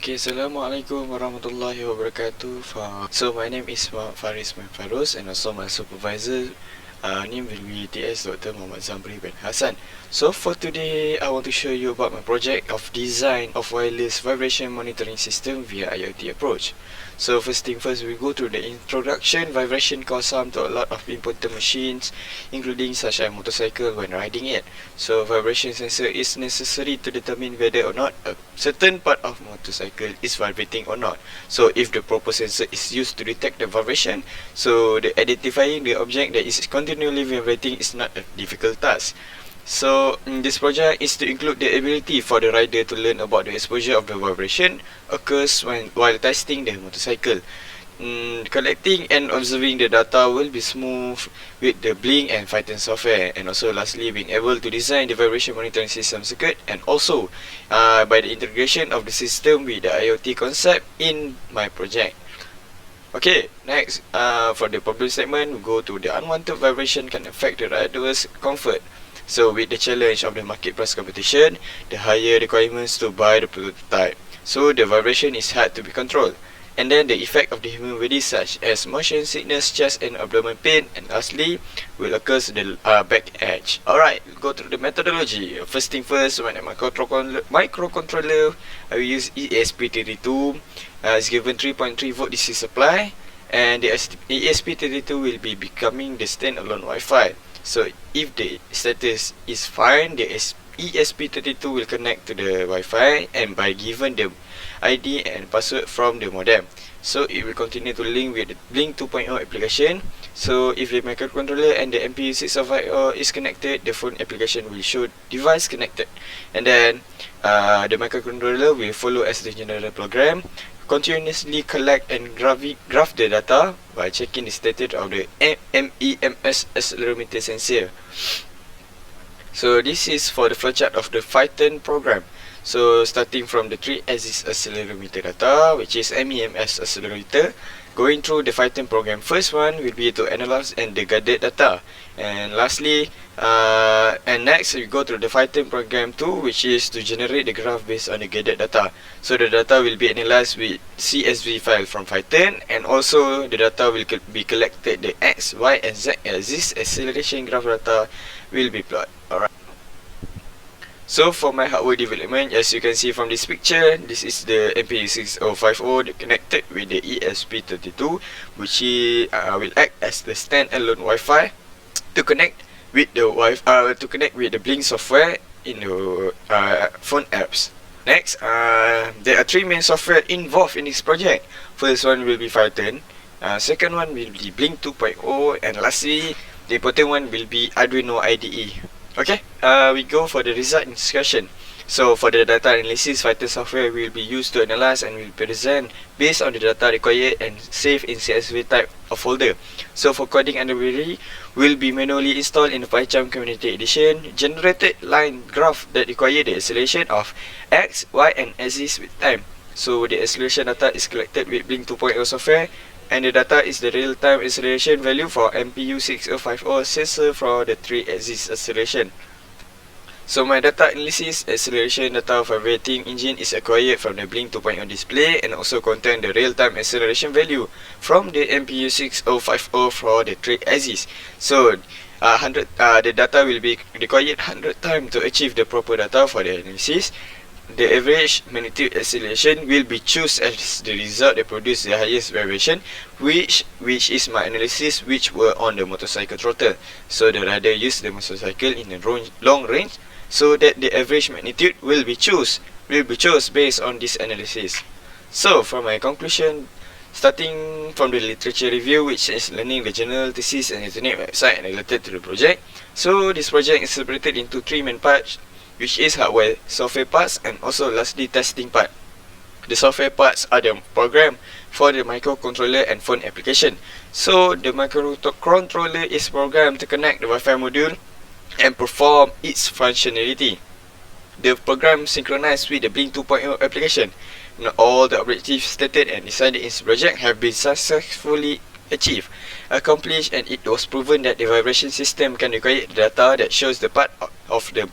Okay, Assalamualaikum warahmatullahi wabarakatuh. So my name is Faris bin Fairuz, and also my supervisor name will be TS Dr. Muhammad Zamri bin Hassan. So for today, I want to show you about my project of design of wireless vibration monitoring system via IoT approach. So first thing first, we go through the introduction. Vibration cause harm to a lot of important machines, including such as motorcycle when riding it. So vibration sensor is necessary to determine whether or not a certain part of motorcycle is vibrating or not. So if the proper sensor is used to detect the vibration, so the identifying the object that is continually vibrating is not a difficult task. So this project is to include the ability for the rider to learn about the exposure of the vibration occurs while testing the motorcycle. Collecting and observing the data will be smooth with the Blink and Python software, and also lastly being able to design the vibration monitoring system circuit, and also by the integration of the system with the IoT concept in my project. Okay, next for the problem statement, we go to the unwanted vibration can affect the rider's comfort. So with the challenge of the market price competition, the higher requirements to buy the prototype, so the vibration is hard to be controlled. And then the effect of the human body such as motion sickness, chest and abdomen pain, and lastly will occur the back edge. Alright, we'll go through the methodology. First thing first, when a microcontroller, I will use ESP32. It's given 3.3 volt DC supply, and the ESP32 will be becoming the standalone Wi-Fi. So if the status is fine, the ESP32 will connect to the Wi-Fi and by given the ID and password from the modem. So it will continue to link with the Blink 2.0 application. So if the microcontroller and the MPU650 is connected, the phone application will show device connected. And then the microcontroller will follow as the general program, continuously collect and graph the data by checking the status of the MEMS accelerometer sensor. So this is for the flowchart of the Python program. So starting from the 3-axis accelerometer data, which is MEMS accelerator, going through the Python program. First one will be to analyze and the gathered data, and lastly and next we go through the Python program 2, which is to generate the graph based on the gathered data. So the data will be analyzed with CSV file from Python, and also the data will be collected, the X, Y and Z axis acceleration graph data will be plotted. Alright. So for my hardware development, as you can see from this picture, this is the MPU6050 connected with the ESP32, which will act as the standalone Wi-Fi to connect with the Blink software in the phone apps. Next, there are three main software involved in this project. First one will be Python, second one will be Blink 2.0, and lastly the important one will be Arduino IDE. Okay, we go for the result discussion. So for the data analysis, Python software will be used to analyze and will present based on the data required and saved in CSV type of folder. So for coding and library will be manually installed in the PyCharm Community Edition. Generated line graph that require the acceleration of X, Y and axis with time. So the acceleration data is collected with Blink 2.0 software, and the data is the real-time acceleration value for MPU6050 sensor for the 3-axis acceleration. So my data analysis acceleration data vibrating engine is acquired from the Blink 2.0 display, and also contain the real-time acceleration value from the MPU6050 for the 3-axis. So the data will be required 100 times to achieve the proper data for the analysis. The average magnitude acceleration will be chosen as the result that produce the highest vibration, which is my analysis, which were on the motorcycle throttle. So the rider use the motorcycle in a long range, so that the average magnitude will be chosen based on this analysis. So for my conclusion, starting from the literature review, which is learning the journal, thesis and internet website related to the project. So this project is separated into three main parts, which is hardware, software parts, and also lastly testing part. The software parts are the program for the microcontroller and phone application. So the microcontroller is programmed to connect the Wi-Fi module and perform its functionality. The program synchronized with the Blink 2.0 application. Now, all the objectives stated and decided in this project have been successfully accomplished, and it was proven that the vibration system can require the data that shows the part of the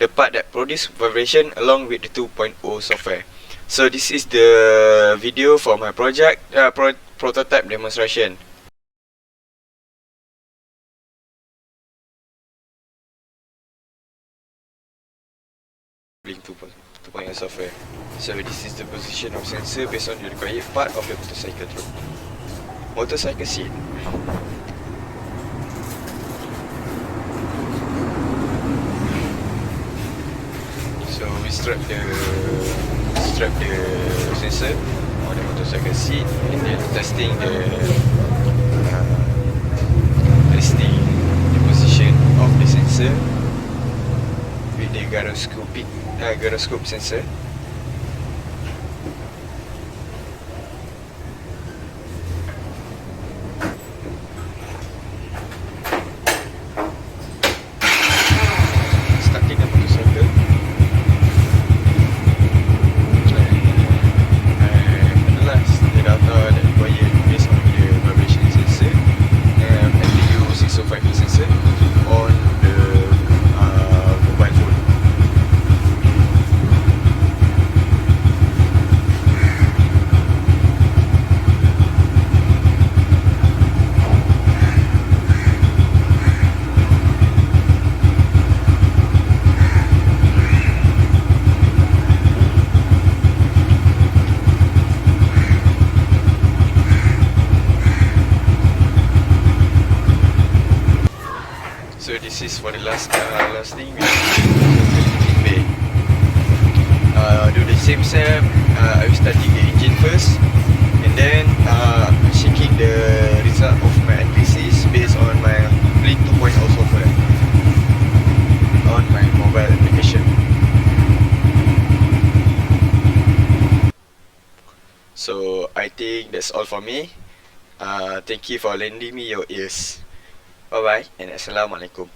part that produce vibration along with the 2.0 software. So this is the video for my project prototype demonstration. Link 2.0 software. So this is the position of sensor based on the required part of the motorcycle throw. Motorcycle seat. So we strap the sensor on the motorcycle seat, and then testing the position of the sensor with the gyroscope sensor. Starting the motorcycle. Analyze the data that required based on the vibration sensor and IUPC2022 sensor on the mobile phone. So this is for the last thing, which is bay. Do the same step. I will starting the engine first, and then checking the result of my analysis based on my Blink 2.0 software on my mobile application. So I think that's all for me. Thank you for lending me your ears. Bye bye and Assalamualaikum.